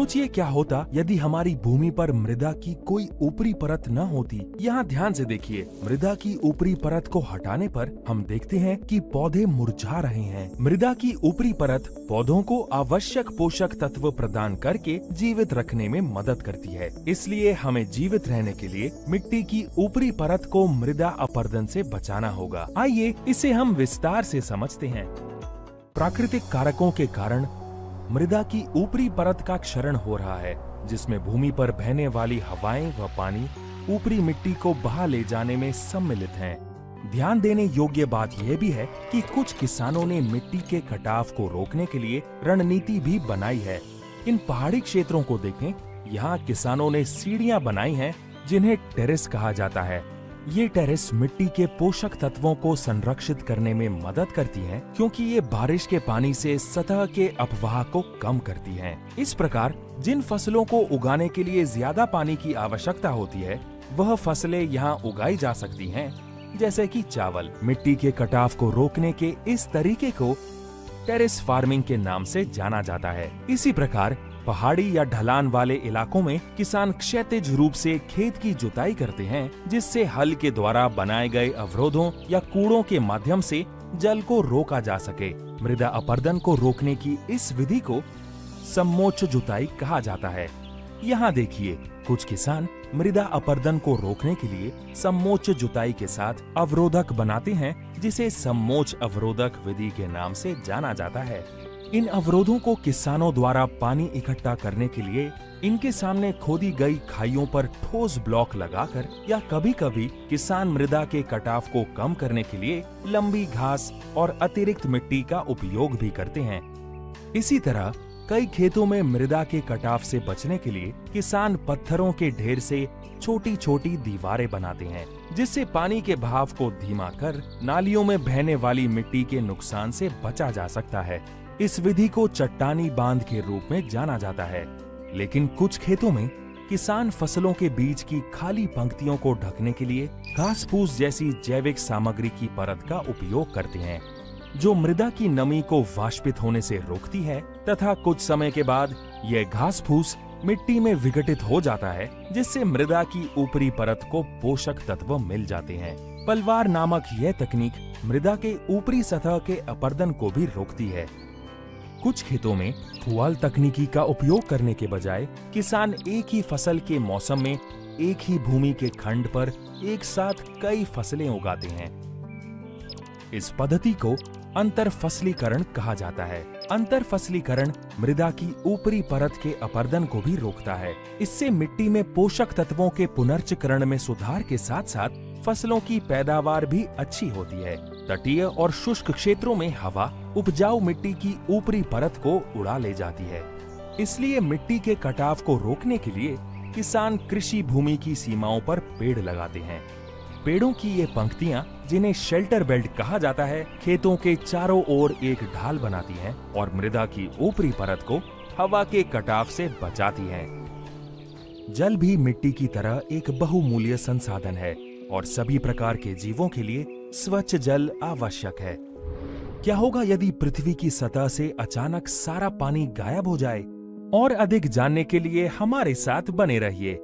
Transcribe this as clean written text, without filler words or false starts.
सोचिए क्या होता यदि हमारी भूमि पर मृदा की कोई ऊपरी परत न होती। यहाँ ध्यान से देखिए, मृदा की ऊपरी परत को हटाने पर हम देखते हैं कि पौधे मुरझा रहे हैं। मृदा की ऊपरी परत पौधों को आवश्यक पोषक तत्व प्रदान करके जीवित रखने में मदद करती है। इसलिए हमें जीवित रहने के लिए मिट्टी की ऊपरी परत को मृदा अपरदन से बचाना होगा। आइए इसे हम विस्तार से समझते हैं। प्राकृतिक कारकों के कारण मृदा की ऊपरी परत का क्षरण हो रहा है, जिसमें भूमि पर बहने वाली हवाएं व पानी ऊपरी मिट्टी को बहा ले जाने में सम्मिलित हैं। ध्यान देने योग्य बात यह भी है कि कुछ किसानों ने मिट्टी के कटाव को रोकने के लिए रणनीति भी बनाई है। इन पहाड़ी क्षेत्रों को देखें, यहाँ किसानों ने सीढ़ियां बनाई हैं जिन्हें टेरेस कहा जाता है। ये टेरेस मिट्टी के पोषक तत्वों को संरक्षित करने में मदद करती हैं, क्योंकि ये बारिश के पानी से सतह के अपवाह को कम करती हैं। इस प्रकार जिन फसलों को उगाने के लिए ज्यादा पानी की आवश्यकता होती है, वह फसलें यहाँ उगाई जा सकती हैं, जैसे कि चावल। मिट्टी के कटाव को रोकने के इस तरीके को टेरेस फार्मिंग के नाम से जाना जाता है। इसी प्रकार पहाड़ी या ढलान वाले इलाकों में किसान क्षैतिज रूप से खेत की जुताई करते हैं, जिससे हल के द्वारा बनाए गए अवरोधों या कूड़ों के माध्यम से जल को रोका जा सके। मृदा अपरदन को रोकने की इस विधि को समोच्च जुताई कहा जाता है। यहाँ देखिए, कुछ किसान मृदा अपरदन को रोकने के लिए समोच्च जुताई के साथ अवरोधक बनाते हैं, जिसे समोच्च अवरोधक विधि के नाम से जाना जाता है। इन अवरोधों को किसानों द्वारा पानी इकट्ठा करने के लिए इनके सामने खोदी गई खाइयों पर ठोस ब्लॉक लगाकर, या कभी कभी किसान मृदा के कटाव को कम करने के लिए लंबी घास और अतिरिक्त मिट्टी का उपयोग भी करते हैं। इसी तरह कई खेतों में मृदा के कटाव से बचने के लिए किसान पत्थरों के ढेर से छोटी छोटी दीवारें बनाते हैं, जिससे पानी के बहाव को धीमा कर नालियों में बहने वाली मिट्टी के नुकसान से बचा जा सकता है। इस विधि को चट्टानी बांध के रूप में जाना जाता है। लेकिन कुछ खेतों में किसान फसलों के बीच की खाली पंक्तियों को ढकने के लिए घास फूस जैसी जैविक सामग्री की परत का उपयोग करते हैं, जो मृदा की नमी को वाष्पित होने से रोकती है, तथा कुछ समय के बाद यह घास फूस मिट्टी में विघटित हो जाता है, जिससे मृदा की ऊपरी परत को पोषक तत्व मिल जाते हैं। पलवार नामक यह तकनीक मृदा के ऊपरी सतह के अपरदन को भी रोकती है। कुछ खेतों में पुआल तकनीकी का उपयोग करने के बजाय किसान एक ही फसल के मौसम में एक ही भूमि के खंड पर एक साथ कई फसलें उगाते हैं। इस पद्धति को अंतर फसलीकरण कहा जाता है। अंतर फसलीकरण मृदा की ऊपरी परत के अपरदन को भी रोकता है। इससे मिट्टी में पोषक तत्वों के पुनर्चक्रण में सुधार के साथ साथ फसलों की पैदावार भी अच्छी होती है। तटीय और शुष्क क्षेत्रों में हवा उपजाऊ मिट्टी की ऊपरी परत को उड़ा ले जाती है। इसलिए मिट्टी के कटाव को रोकने के लिए किसान कृषि भूमि की सीमाओं पर पेड़ लगाते हैं। पेड़ों की ये पंक्तियां, जिन्हें शेल्टर बेल्ट कहा जाता है, खेतों के चारों ओर एक ढाल बनाती हैं और मृदा की ऊपरी परत को हवा के कटाव से बचाती हैं। जल भी मिट्टी की तरह एक बहुमूल्य संसाधन है और सभी प्रकार के जीवों के लिए स्वच्छ जल आवश्यक है। क्या होगा यदि पृथ्वी की सतह से अचानक सारा पानी गायब हो जाए? और अधिक जानने के लिए हमारे साथ बने रहिए।